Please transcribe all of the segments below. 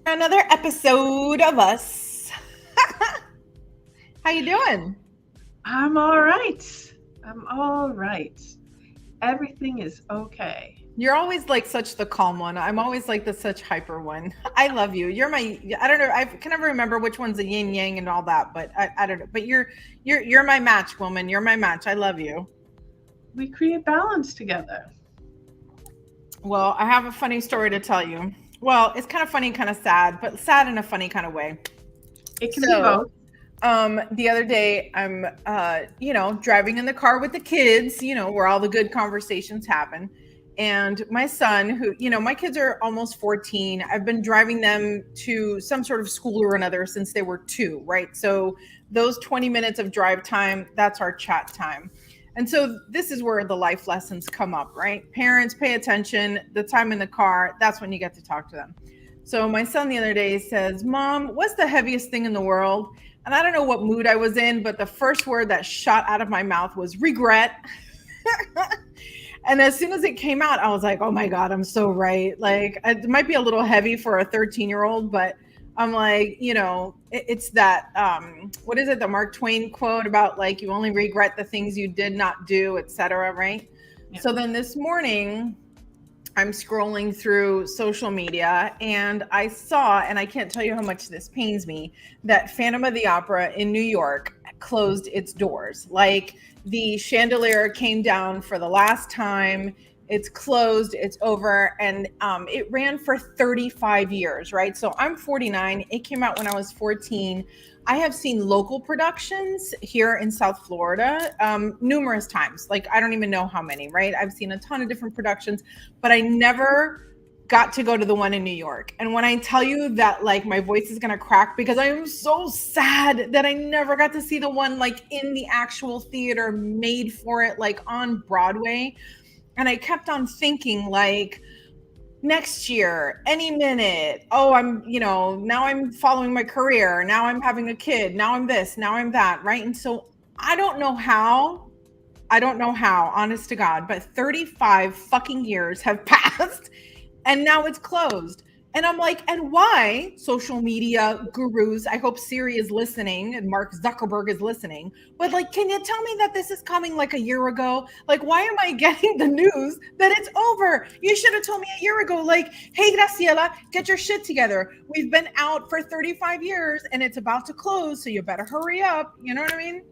Another episode of us. How you doing? I'm all right. Everything is okay. You're always like such the calm one. I'm always like the such hyper one. I love you. You're I don't know. I can never remember which one's the yin yang and all that, but I don't know. But you're my match, woman. You're my match. I love you. We create balance together. Well, I have a funny story to tell you. Well, it's kind of funny, kind of sad, but sad in a funny kind of way. It can be both. The other day I'm, driving in the car with the kids, where all the good conversations happen. And my son, who, my kids are almost 14. I've been driving them to some sort of school or another since they were 2, right? So those 20 minutes of drive time, that's our chat time. And so this is where the life lessons come up, right? Parents, pay attention. The time in the car, that's when you get to talk to them. So my son the other day says, "Mom, what's the heaviest thing in the world?" And I don't know what mood I was in, but the first word that shot out of my mouth was regret. And as soon as it came out, I was like, oh my God, I'm so right. Like, it might be a little heavy for a 13-year-old, but I'm like, it's that, what is it? The Mark Twain quote about like, you only regret the things you did not do, etc. Right? Yeah. So then this morning I'm scrolling through social media and I saw, and I can't tell you how much this pains me, that Phantom of the Opera in New York closed its doors. Like the chandelier came down for the last time. It's closed, it's over, and it ran for 35 years, right? So I'm 49. It came out when I was 14. I have seen local productions here in South Florida numerous times. Like, I don't even know how many, right? I've seen a ton of different productions, but I never got to go to the one in New York. And when I tell you that, like, my voice is gonna crack because I am so sad that I never got to see the one like in the actual theater made for it, like on Broadway. And I kept on thinking, like, next year, any minute, oh, now I'm following my career. Now I'm having a kid. Now I'm this, now I'm that, right? And so I don't know how, honest to God, but 35 fucking years have passed and now it's closed. And I'm like, and why, social media gurus? I hope Siri is listening and Mark Zuckerberg is listening. But like, can you tell me that this is coming like a year ago? Like, why am I getting the news that it's over? You should have told me a year ago, like, hey, Graciela, get your shit together. We've been out for 35 years and it's about to close, so you better hurry up. You know what I mean?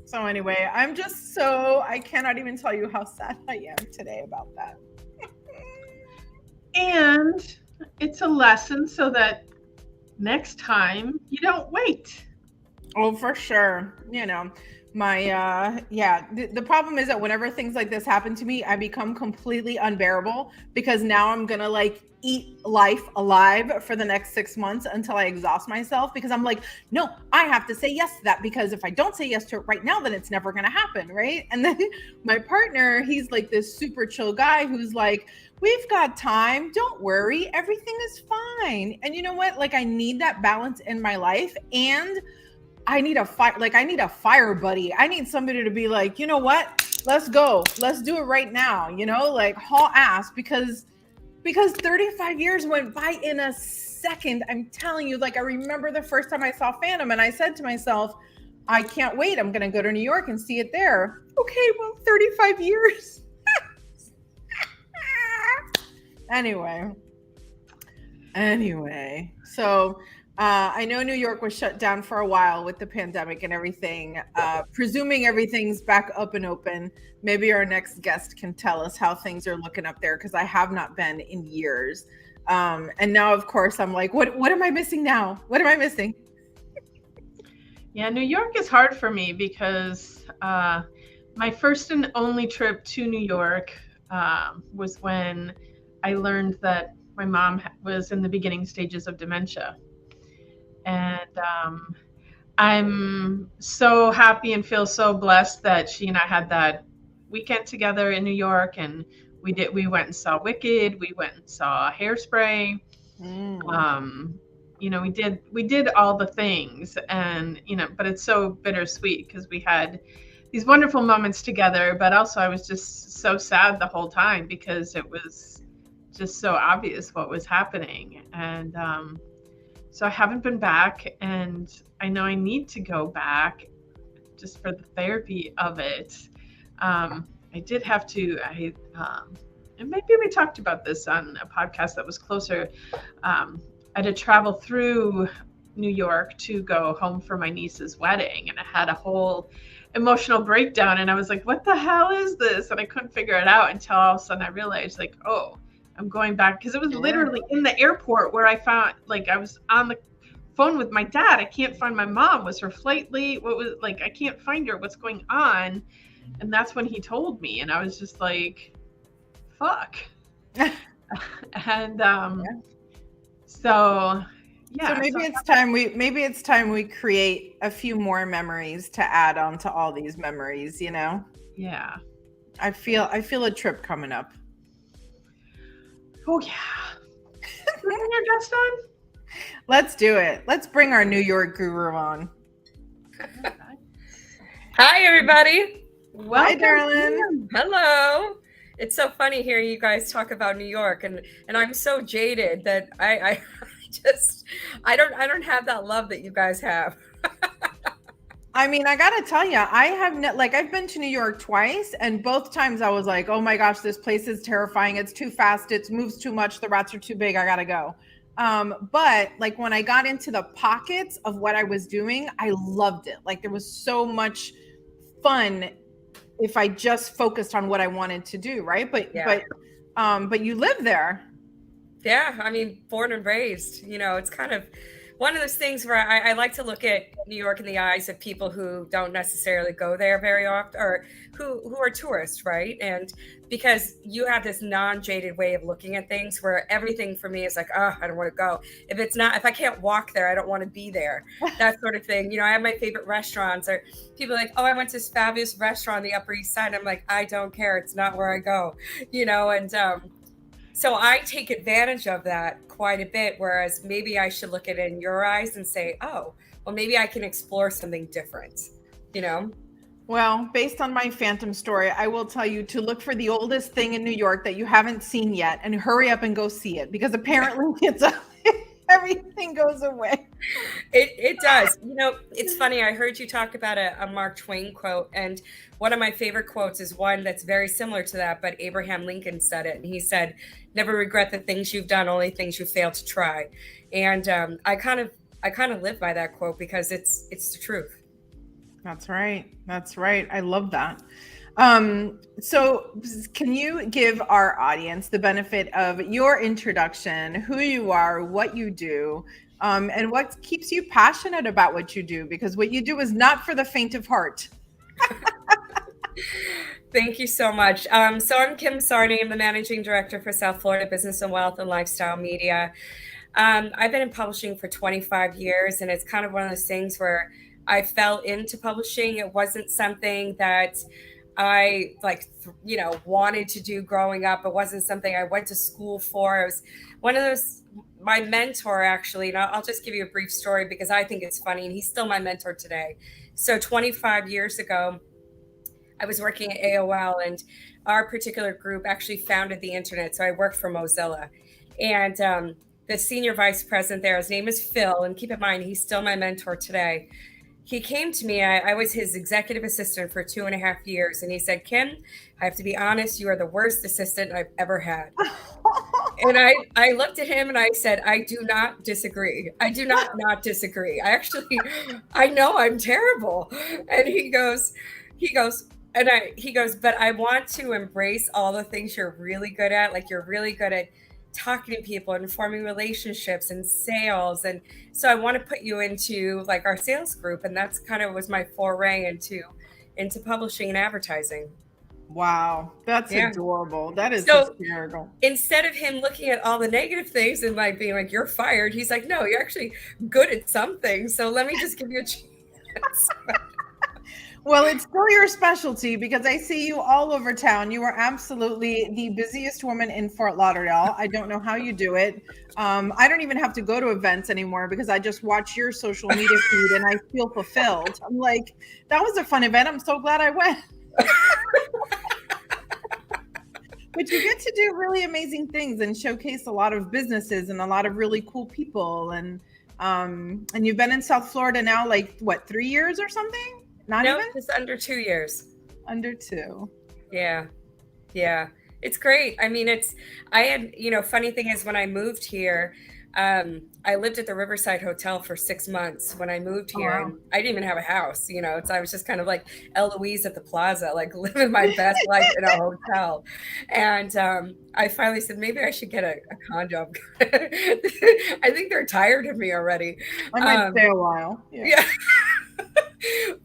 So anyway, I cannot even tell you how sad I am today about that. And it's a lesson so that next time you don't wait. Oh, for sure. The problem is that whenever things like this happen to me, I become completely unbearable because now I'm going to like eat life alive for the next 6 months until I exhaust myself because I'm like, no, I have to say yes to that because if I don't say yes to it right now, then it's never going to happen. Right. And then my partner, he's like this super chill guy who's like, we've got time. Don't worry. Everything is fine. And you know what? Like, I need that balance in my life and I need a fire buddy. I need somebody to be like, you know what? Let's go. Let's do it right now. Like haul ass because 35 years went by in a second. I'm telling you, like, I remember the first time I saw Phantom and I said to myself, I can't wait. I'm going to go to New York and see it there. Okay, well, 35 years. Anyway, so I know New York was shut down for a while with the pandemic and everything. Presuming everything's back up and open, maybe our next guest can tell us how things are looking up there because I have not been in years. And now, of course, I'm like, what am I missing now? What am I missing? Yeah, New York is hard for me because my first and only trip to New York was when I learned that my mom was in the beginning stages of dementia. And I'm so happy and feel so blessed that she and I had that weekend together in New York, and we went and saw Wicked, we went and saw Hairspray. We did all the things, and but it's so bittersweet because we had these wonderful moments together, but also I was just so sad the whole time because it was just so obvious what was happening. And so I haven't been back, and I know I need to go back just for the therapy of it. I did have to, and maybe we talked about this on a podcast that was closer. I had to travel through New York to go home for my niece's wedding, and I had a whole emotional breakdown, and I was like, what the hell is this? And I couldn't figure it out until all of a sudden I realized, like, oh, I'm going back, because it was literally in the airport where I found, like, I was on the phone with my dad. I can't find my mom. Was her flight late? What was, like, I can't find her. What's going on? And that's when he told me, and I was just like, fuck. And so yeah. So maybe it's time we create a few more memories to add on to all these memories, you know? Yeah. I feel a trip coming up. Oh yeah. Bring your guest on? Let's do it. Let's bring our New York guru on. Hi everybody. Hi, darling. Hello. It's so funny hearing you guys talk about New York, and I'm so jaded that I don't have that love that you guys have. I mean, I gotta tell you, I've been to New York twice, and both times I was like, oh my gosh, this place is terrifying. It's too fast. It moves too much. The rats are too big. I gotta go. But like when I got into the pockets of what I was doing, I loved it. Like there was so much fun if I just focused on what I wanted to do, right? But you live there. Yeah, I mean, born and raised, you know, it's kind of one of those things where I like to look at New York in the eyes of people who don't necessarily go there very often, or who are tourists, right? And because you have this non-jaded way of looking at things where everything for me is like, oh, I don't want to go. If I can't walk there, I don't want to be there. That sort of thing. You know, I have my favorite restaurants, or people are like, oh, I went to this fabulous restaurant on the Upper East Side. I'm like, I don't care. It's not where I go, you know, and so I take advantage of that quite a bit, whereas maybe I should look at it in your eyes and say, oh, well, maybe I can explore something different, you know? Well, based on my phantom story, I will tell you to look for the oldest thing in New York that you haven't seen yet and hurry up and go see it, because apparently everything goes away. It does. You know, it's funny. I heard you talk about a Mark Twain quote, and one of my favorite quotes is one that's very similar to that, but Abraham Lincoln said it, and he said, never regret the things you've done, only things you failed to try. And I kind of live by that quote because it's the truth. That's right. That's right. I love that. So can you give our audience the benefit of your introduction, who you are, what you do, and what keeps you passionate about what you do? Because what you do is not for the faint of heart. Thank you so much. So I'm Kim Sarni. I'm the Managing Director for South Florida Business and Wealth and Lifestyle Media. I've been in publishing for 25 years, and it's kind of one of those things where I fell into publishing. It wasn't something that I wanted to do growing up. It wasn't something I went to school for. It was one of those, my mentor actually, and I'll just give you a brief story because I think it's funny, and he's still my mentor today. So 25 years ago, I was working at AOL, and our particular group actually founded the internet. So I worked for Mozilla, and the senior vice president there, his name is Phil, and keep in mind, he's still my mentor today. He came to me, I was his executive assistant for 2.5 years. And he said, Kim, I have to be honest, you are the worst assistant I've ever had. And I looked at him and I said, I do not disagree. I do not disagree. I know I'm terrible. And he goes, but I want to embrace all the things you're really good at. Like you're really good at talking to people and forming relationships and sales. And so I want to put you into like our sales group. And that's kind of was my foray into publishing and advertising. Wow. That's adorable. That is so hysterical. Instead of him looking at all the negative things and like being like, you're fired, he's like, no, you're actually good at some things. So let me just give you a chance. Well, it's still your specialty because I see you all over town. You are absolutely the busiest woman in Fort Lauderdale. I don't know how you do it. I don't even have to go to events anymore because I just watch your social media feed and I feel fulfilled. I'm like, that was a fun event. I'm so glad I went. But you get to do really amazing things and showcase a lot of businesses and a lot of really cool people. And you've been in South Florida now, like what, 3 years or something? Not No, even? just under 2 years. Under 2. Yeah. Yeah. It's great. I mean, I had, funny thing is when I moved here, I lived at the Riverside Hotel for 6 months when I moved here. Wow. And I didn't even have a house, so I was just kind of like Eloise at the plaza, like living my best life in a hotel. And I finally said, maybe I should get a condo. I think they're tired of me already. I might stay a while. Yeah.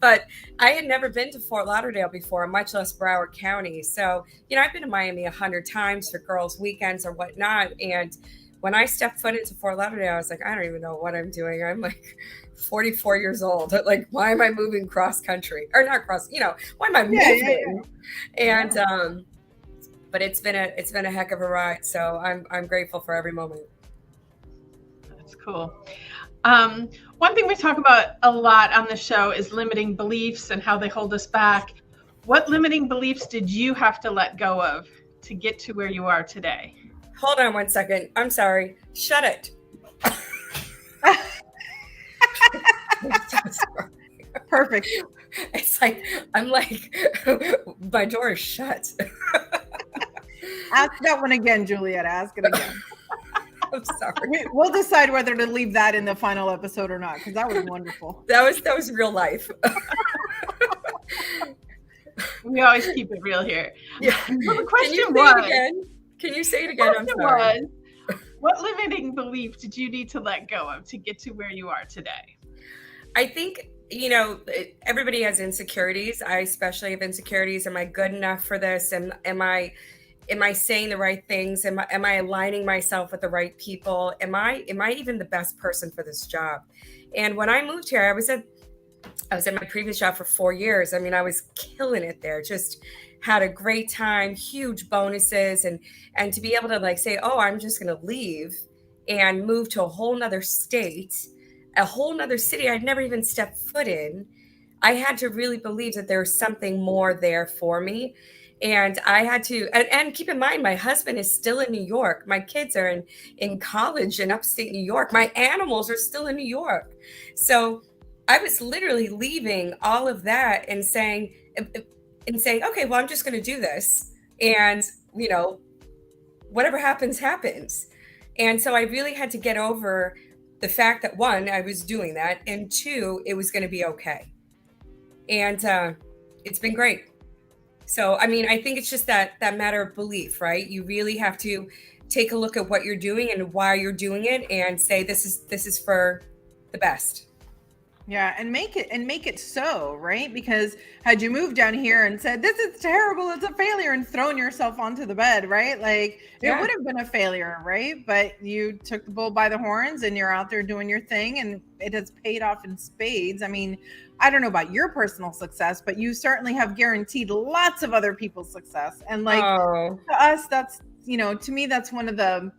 But I had never been to Fort Lauderdale before, much less Broward County. So, I've been to Miami 100 times for girls' weekends or whatnot. And when I stepped foot into Fort Lauderdale, I was like, I don't even know what I'm doing. I'm like 44 years old. Like, why am I moving cross country? Or not cross, why am I moving? Yeah. And but it's been a heck of a ride. So I'm grateful for every moment. That's cool. One thing we talk about a lot on the show is limiting beliefs and how they hold us back. What limiting beliefs did you have to let go of to get to where you are today? Hold on 1 second. I'm sorry. Shut it. Perfect. It's like, I'm like, my door is shut. Ask that one again, Juliet. Ask it again. I'm sorry. We'll decide whether to leave that in the final episode or not, because that was wonderful. That was real life. We always keep it real here. Yeah. Well, the question was, can you say it again? I'm sorry. What limiting belief did you need to let go of to get to where you are today? I think, everybody has insecurities. I especially have insecurities. Am I good enough for this? Am I saying the right things? Am I aligning myself with the right people? Am I even the best person for this job? And when I moved here, I was at my previous job for 4 years. I mean, I was killing it there. Just had a great time, huge bonuses, and to be able to say, oh, I'm just going to leave and move to a whole nother state, a whole nother city I'd never even stepped foot in. I had to really believe that there was something more there for me. And I had to, and keep in mind, my husband is still in New York. My kids are in college in upstate New York. My animals are still in New York. So I was literally leaving all of that and saying, okay, well, I'm just going to do this. And, whatever happens, happens. And so I really had to get over the fact that 1, I was doing that. And 2, it was going to be okay. And it's been great. So, I mean, I think it's just that matter of belief, right? You really have to take a look at what you're doing and why you're doing it and say, this is for the best. Yeah. And make it so, right? Because had you moved down here and said, this is terrible, it's a failure, and thrown yourself onto the bed, right? It would have been a failure, right? But you took the bull by the horns and you're out there doing your thing, and it has paid off in spades. I mean, I don't know about your personal success, but you certainly have guaranteed lots of other people's success. And to us, that's, to me, that's one of the,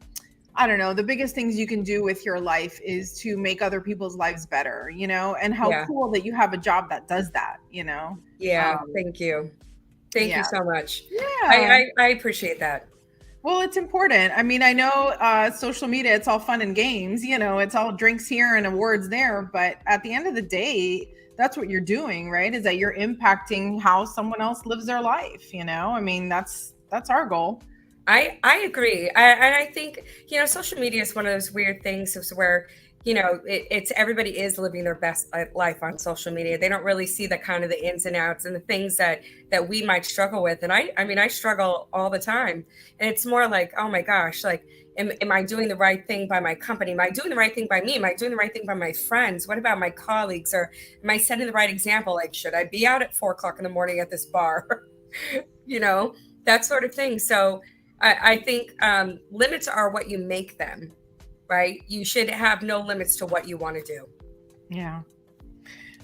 I don't know, the biggest things you can do with your life is to make other people's lives better, and how cool that you have a job that does that, Yeah. Thank you. Thank you so much. Yeah. I appreciate that. Well, it's important. I mean, I know social media, it's all fun and games, it's all drinks here and awards there. But at the end of the day, that's what you're doing, right? Is that you're impacting how someone else lives their life, I mean, that's our goal. I agree. And I think, social media is one of those weird things where, it's everybody is living their best life on social media. They don't really see the kind of the ins and outs and the things that we might struggle with. And I struggle all the time. And it's more like, oh my gosh, am I doing the right thing by my company? Am I doing the right thing by me? Am I doing the right thing by my friends? What about my colleagues? Or am I setting the right example? Should I be out at 4:00 in the morning at this bar? That sort of thing. So I think limits are what you make them, right? You should have no limits to what you want to do. Yeah.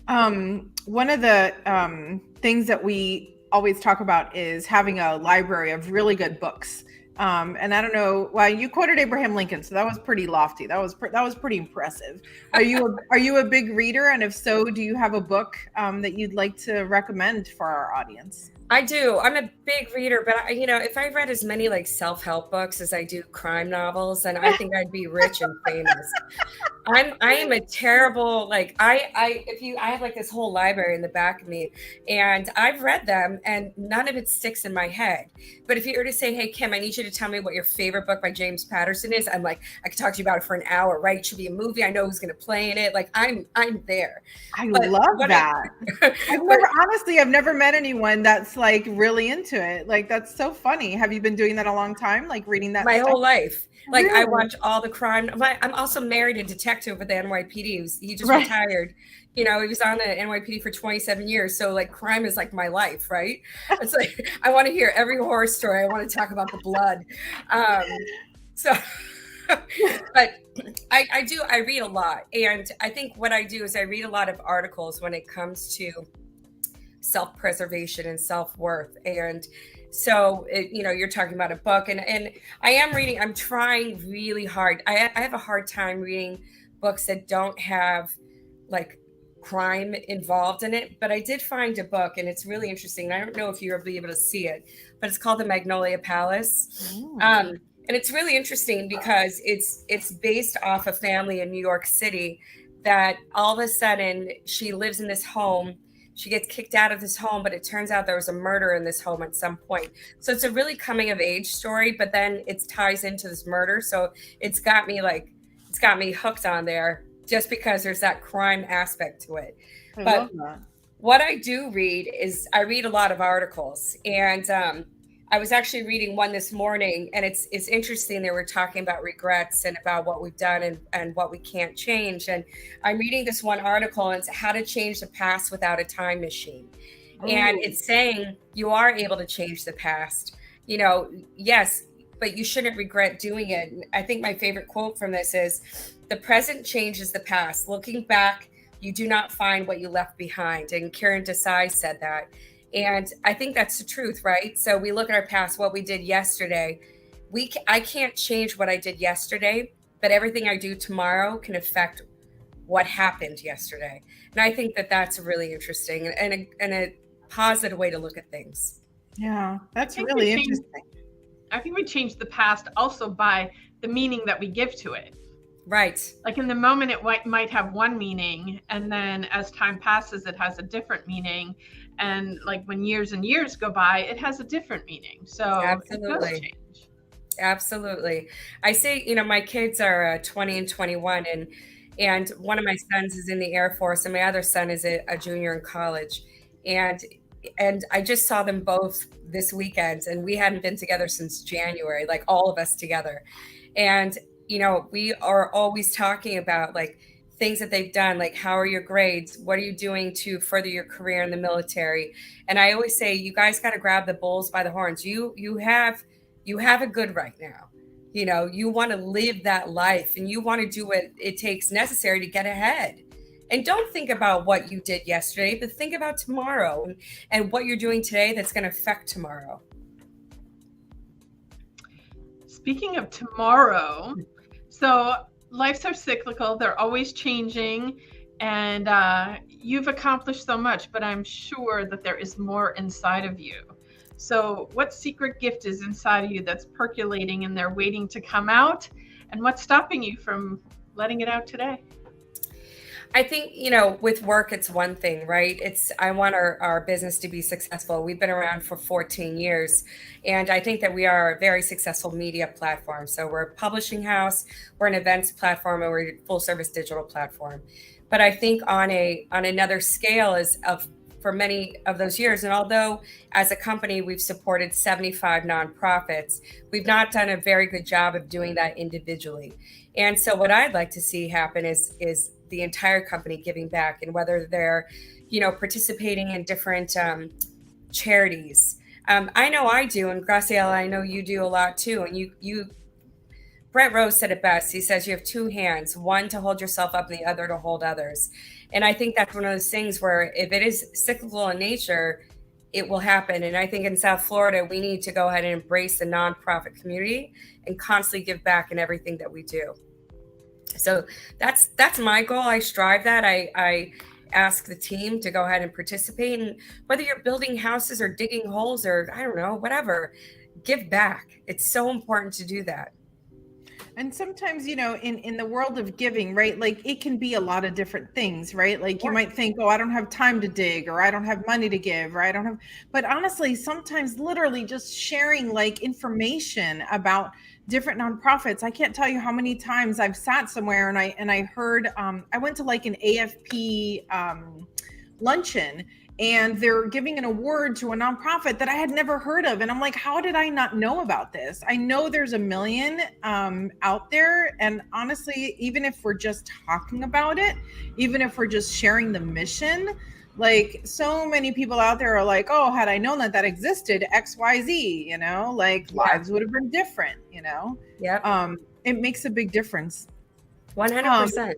One of the things that we always talk about is having a library of really good books. And I don't know, well, you quoted Abraham Lincoln, so that was pretty lofty. That was pretty impressive. Are you a big reader? And if so, do you have a book that you'd like to recommend for our audience? I do. I'm a big reader, but if I read as many like self-help books as I do crime novels, then I think I'd be rich and famous. I am a terrible, like, I have like this whole library in the back of me, and I've read them and none of it sticks in my head. But if you were to say, hey, Kim, I need you to tell me what your favorite book by James Patterson is, I'm like, I could talk to you about it for an hour, right? It should be a movie. I know who's going to play in it. Like, I'm there. I love that. I've never met anyone that's like really into it. Like, that's so funny. Have you been doing that a long time? Like reading that my stuff? whole life. Like, Really? I watch all the crime. I'm also married a detective with the NYPD. He just retired. He was on the NYPD for 27 years. So like crime is like my life, right? It's like, I want to hear every horror story. I want to talk about the blood. But I read a lot. And I think what I do is I read a lot of articles when it comes to self-preservation and self-worth. And so, you're talking about a book, and I am reading, I'm trying really hard. I have a hard time reading books that don't have like crime involved in it, but I did find a book, and it's really interesting. I don't know if you'll be able to see it, but it's called The Magnolia Palace. And it's really interesting because it's based off a family in New York City that all of a sudden she lives in this home. She gets kicked out of this home, but it turns out there was a murder in this home at some point. So it's a really coming of age story, but then it ties into this murder. So it's got me hooked on there just because there's that crime aspect to it. But what I do read is I read a lot of articles, and I was actually reading one this morning, and it's interesting. They were talking about regrets and about what we've done and what we can't change. And I'm reading this one article, and it's how to change the past without a time machine. And it's saying you are able to change the past, yes, but you shouldn't regret doing it. And I think my favorite quote from this is, the present changes the past. Looking back, you do not find what you left behind. And Karen Desai said that. And I think that's the truth, right? So we look at our past, what we did yesterday. I can't change what I did yesterday, but everything I do tomorrow can affect what happened yesterday. And I think that that's really interesting and a positive way to look at things. Yeah, that's really interesting. I think we change the past also by the meaning that we give to it. Right. Like in the moment, it might have one meaning, and then as time passes, it has a different meaning. And like when years and years go by, it has a different meaning. So absolutely. It does change. Absolutely. I say, my kids are 20 and 21, and one of my sons is in the Air Force, and my other son is a junior in college. And I just saw them both this weekend, and we hadn't been together since January, like all of us together. And we are always talking about like things that they've done, like how are your grades? What are you doing to further your career in the military? And I always say, you guys got to grab the bulls by the horns. You have it good right now. You want to live that life, and you want to do what it takes necessary to get ahead. And don't think about what you did yesterday, but think about tomorrow and what you're doing today that's going to affect tomorrow. Speaking of tomorrow, so lives are cyclical. They're always changing, and you've accomplished so much, but I'm sure that there is more inside of you. So what secret gift is inside of you that's percolating and they're waiting to come out? And what's stopping you from letting it out today? I think, with work, it's one thing, right? I want our business to be successful. We've been around for 14 years, and I think that we are a very successful media platform. So we're a publishing house, we're an events platform, and we're a full service digital platform. But I think on another scale for many of those years, and although as a company we've supported 75 nonprofits, we've not done a very good job of doing that individually. And so what I'd like to see happen is the entire company giving back, and whether they're, participating in different charities. I know I do, and Graciela, I know you do a lot too. And you Brett Rose said it best. He says you have two hands, one to hold yourself up and the other to hold others. And I think that's one of those things where if it is cyclical in nature, it will happen. And I think in South Florida, we need to go ahead and embrace the nonprofit community and constantly give back in everything that we do. So that's my goal. I strive that. ask the team to go ahead and participate. And whether you're building houses or digging holes or I don't know, whatever, give back. It's so important to do that. And sometimes, you know, in the world of giving, right, like it can be a lot of different things, right? Like you might think, oh, I don't have time to dig, or I don't have money to give, or I don't have, but honestly, sometimes literally just sharing like information about different nonprofits. I can't tell you how many times I've sat somewhere and I heard, I went to like an AFP luncheon, and they're giving an award to a nonprofit that I had never heard of. And I'm like, how did I not know about this? I know there's a million out there. And honestly, even if we're just talking about it, even if we're just sharing the mission, like so many people out there are like, oh, had I known that that existed, XYZ, you know, like lives would have been different, you know? Yeah. It makes a big difference. 100%.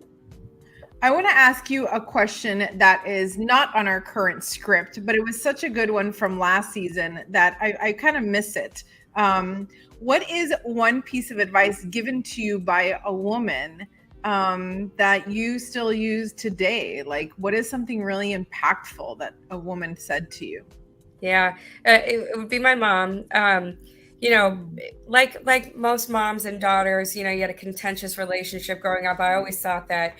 I want to ask you a question that is not on our current script, but it was such a good one from last season that I kind of miss it. What is one piece of advice given to you by a woman that you still use today? Like, what is something really impactful that a woman said to you? Yeah, it would be my mom. You know, like most moms and daughters, you know, you had a contentious relationship growing up. I always thought that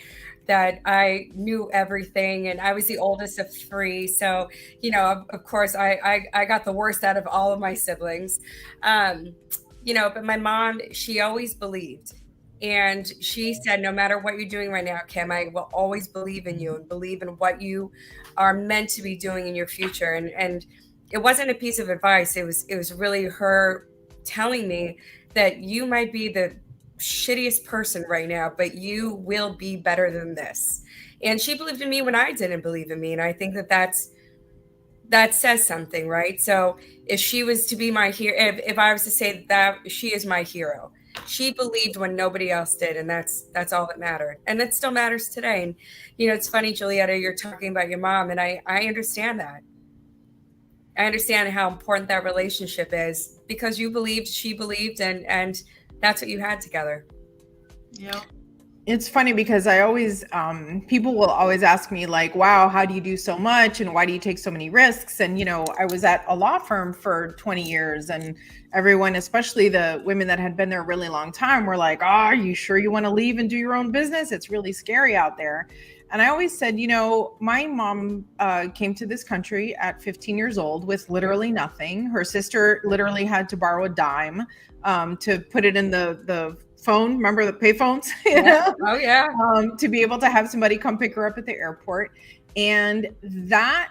I knew everything, and I was the oldest of three. So, you know, of course, I got the worst out of all of my siblings. You know, but my mom, she always believed. And she said, no matter what you're doing right now, Kim, I will always believe in you and believe in what you are meant to be doing in your future. And it wasn't a piece of advice. It was really her telling me that you might be the shittiest person right now, but you will be better than this. And she believed in me when I didn't believe in me. And I think that says something, right? So if she was to be my hero, if I was to say that she is my hero, she believed when nobody else did. And that's all that mattered. And it still matters today. And, you know, it's funny, Julietta, you're talking about your mom, and I understand that. I understand how important that relationship is because you believed, she believed, and that's what you had together. Yeah. It's funny because I always, people will always ask me like, wow, how do you do so much? And why do you take so many risks? And, you know, I was at a law firm for 20 years and everyone, especially the women that had been there a really long time, were like, oh, are you sure you want to leave and do your own business? It's really scary out there. And I always said, you know, my mom came to this country at 15 years old with literally nothing. Her sister literally had to borrow a dime to put it in the phone. Remember the payphones? You know? Oh, yeah. To be able to have somebody come pick her up at the airport. And that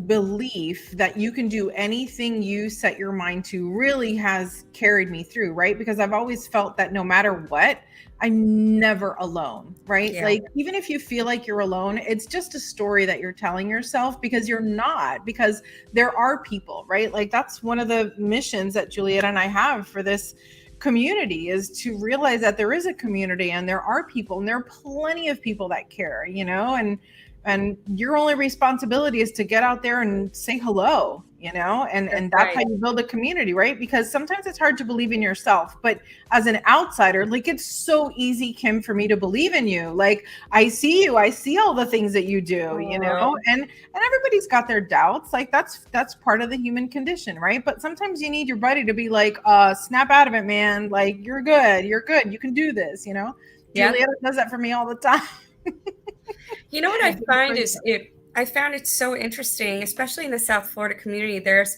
belief that you can do anything you set your mind to really has carried me through, right? Because I've always felt that no matter what, I'm never alone, right? Yeah. Like, even if you feel like you're alone, it's just a story that you're telling yourself because you're not, because there are people, right? Like, that's one of the missions that Julietta and I have for this community, is to realize that there is a community and there are people, and there are plenty of people that care, you know, and your only responsibility is to get out there and say hello, you know, and that's right. how you build a community, right? Because sometimes it's hard to believe in yourself, but as an outsider, like, it's so easy, Kim, for me to believe in you. Like, I see you, I see all the things that you do, you know, and everybody's got their doubts. Like, that's part of the human condition, right? But sometimes you need your buddy to be like, snap out of it, man. Like, you're good, you can do this, you know? Yeah. Julietta does that for me all the time. You know what I find is I found it so interesting, especially in the South Florida community. There's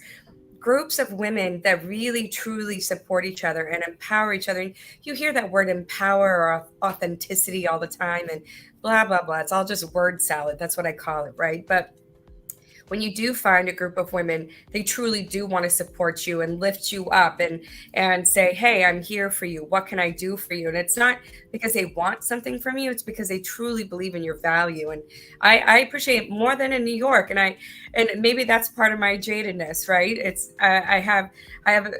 groups of women that really truly support each other and empower each other. And you hear that word empower or authenticity all the time and blah, blah, blah. It's all just word salad. That's what I call it, right? But when you do find a group of women, they truly do want to support you and lift you up and say, hey, I'm here for you. What can I do for you? And it's not because they want something from you. It's because they truly believe in your value. And I appreciate it more than in New York. And maybe that's part of my jadedness, right? It's I have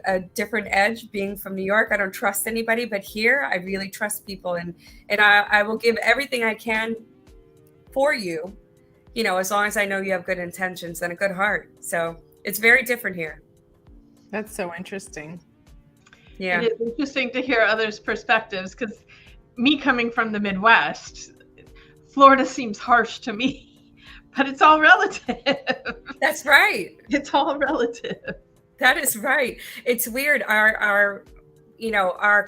a different edge being from New York. I don't trust anybody, but here I really trust people, and I will give everything I can for you. You know, as long as I know you have good intentions and a good heart. So it's very different here. That's so interesting. Yeah. It is interesting to hear others' perspectives, because me coming from the Midwest, Florida seems harsh to me. but it's all relative. That's right. It's all relative. That is right. It's weird. Our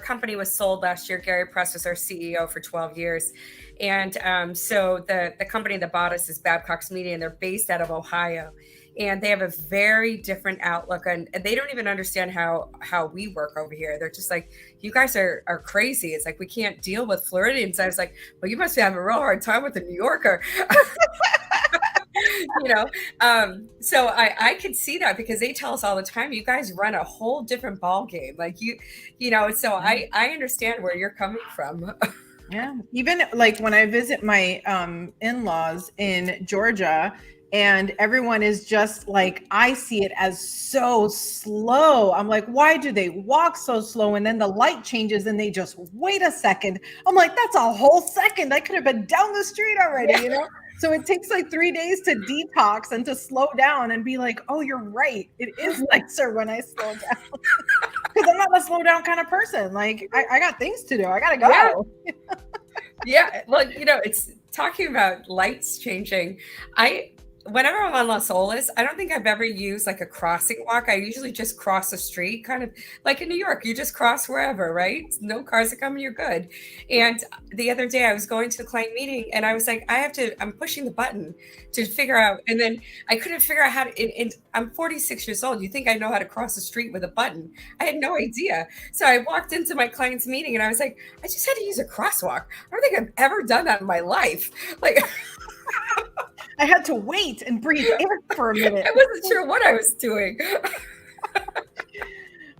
company was sold last year. Gary Press was our CEO for 12 years. And so the company that bought us is Babcock's Media, and they're based out of Ohio. And they have a very different outlook, and they don't even understand how we work over here. They're just like, you guys are crazy. It's like, we can't deal with Floridians. I was like, well, you must be having a real hard time with the New Yorker. So I could see that, because they tell us all the time, you guys run a whole different ball game. Like so I understand where you're coming from. Yeah. Even like when I visit my in-laws in Georgia, and everyone is just like, I see it as so slow. I'm like, why do they walk so slow? And then the light changes and they just wait a second. I'm like, that's a whole second. I could have been down the street already, you know? So it takes like 3 days to detox and to slow down and be like, oh, you're right. It is nicer when I slow down. Because I'm not a slow down kind of person. Like, I got things to do. I got to go. Yeah. Well, it's talking about lights changing. Whenever I'm on Las Olas, I don't think I've ever used like a crossing walk. I usually just cross the street, kind of like in New York. You just cross wherever, right? No cars are coming, you're good. And the other day I was going to the client meeting, and I was like, I'm pushing the button to figure out. And then I couldn't figure out how to, I'm 46 years old. You think I know how to cross the street with a button? I had no idea. So I walked into my client's meeting and I was like, I just had to use a crosswalk. I don't think I've ever done that in my life. Like, I had to wait and breathe air for a minute. I wasn't sure what I was doing.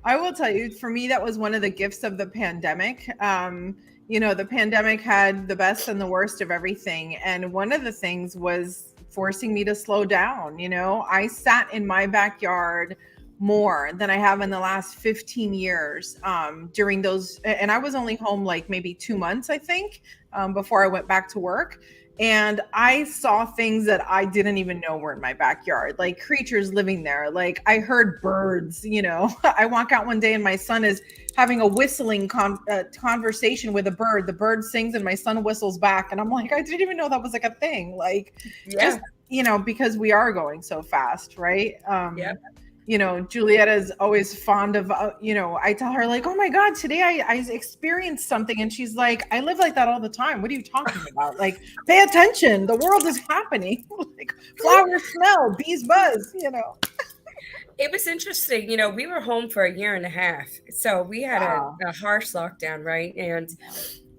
I will tell you, for me, that was one of the gifts of the pandemic. The pandemic had the best and the worst of everything. And one of the things was forcing me to slow down. I sat in my backyard more than I have in the last 15 years during those. And I was only home like maybe 2 months, I think, before I went back to work. And I saw things that I didn't even know were in my backyard, like creatures living there. Like I heard birds, I walk out one day and my son is having a whistling conversation with a bird. The bird sings and my son whistles back. And I'm like, I didn't even know that was like a thing. Like, just, because we are going so fast, right? Julietta is always fond of, I tell her like, oh my God, today I experienced something. And she's like, I live like that all the time. What are you talking about? Like, pay attention. The world is happening. Like flowers smell, bees buzz, It was interesting. We were home for 1.5 years. So we had a harsh lockdown, right? And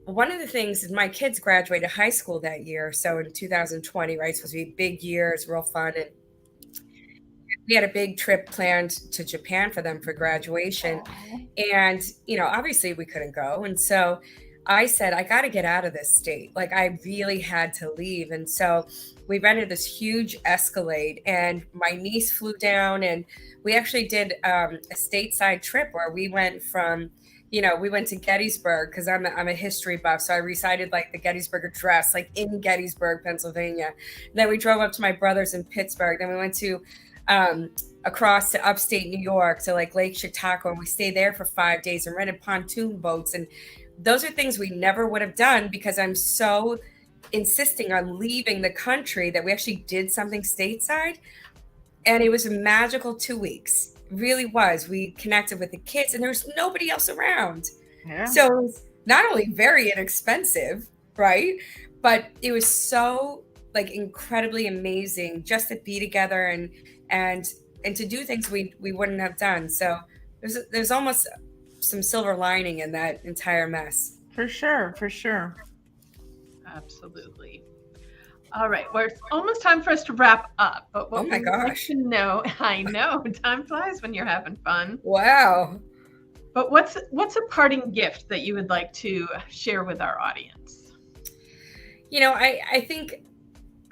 one of the things is my kids graduated high school that year. So in 2020, right? It's supposed to be a big year. It's real fun. And we had a big trip planned to Japan for them for graduation. And, obviously we couldn't go. And so I said, I got to get out of this state. Like I really had to leave. And so we rented this huge Escalade, and my niece flew down, and we actually did a stateside trip where we went from, we went to Gettysburg, because I'm a history buff. So I recited like the Gettysburg Address, like in Gettysburg, Pennsylvania. And then we drove up to my brother's in Pittsburgh. Then we went to across to upstate New York to like Lake Chautauqua, and we stayed there for 5 days and rented pontoon boats. And those are things we never would have done, because I'm so insisting on leaving the country that we actually did something stateside. And it was a magical 2 weeks. It really was. We connected with the kids, and there was nobody else around. Yeah. So it was not only very inexpensive, right? But it was so like incredibly amazing just to be together and to do things we wouldn't have done. So there's almost some silver lining in that entire mess. For sure. Absolutely. All right. Well, it's almost time for us to wrap up. But what we'd like to know, I know, time flies when you're having fun. Wow. But what's a parting gift that you would like to share with our audience?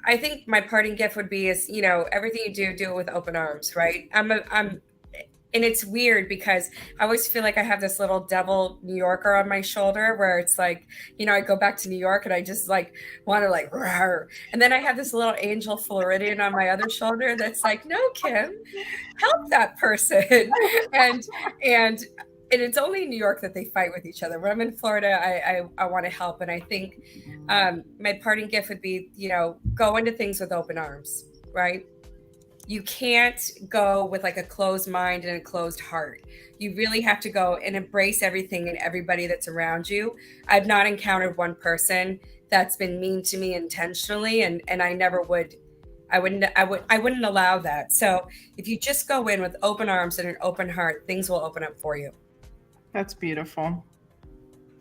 I think my parting gift would be is, everything you do it with open arms, right? And it's weird because I always feel like I have this little devil New Yorker on my shoulder where it's like, I go back to New York and I just like want to like, rawr. And then I have this little angel Floridian on my other shoulder that's like, no, Kim, help that person. and and it's only in New York that they fight with each other. When I'm in Florida, I want to help. And I think my parting gift would be, go into things with open arms, right? You can't go with like a closed mind and a closed heart. You really have to go and embrace everything and everybody that's around you. I've not encountered one person that's been mean to me intentionally, and I never would. I wouldn't allow that. So if you just go in with open arms and an open heart, things will open up for you. That's beautiful.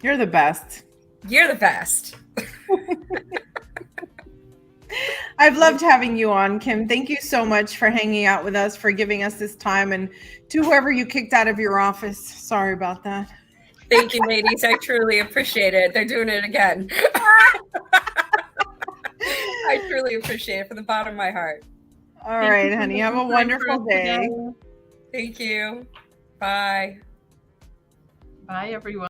You're the best. You're the best. I've loved having you on, Kim. Thank you so much for hanging out with us, for giving us this time, and to whoever you kicked out of your office. Sorry about that. Thank you, ladies. I truly appreciate it. They're doing it again. I truly appreciate it from the bottom of my heart. All right, honey. Have a wonderful day. Thank you. Bye. Bye, everyone.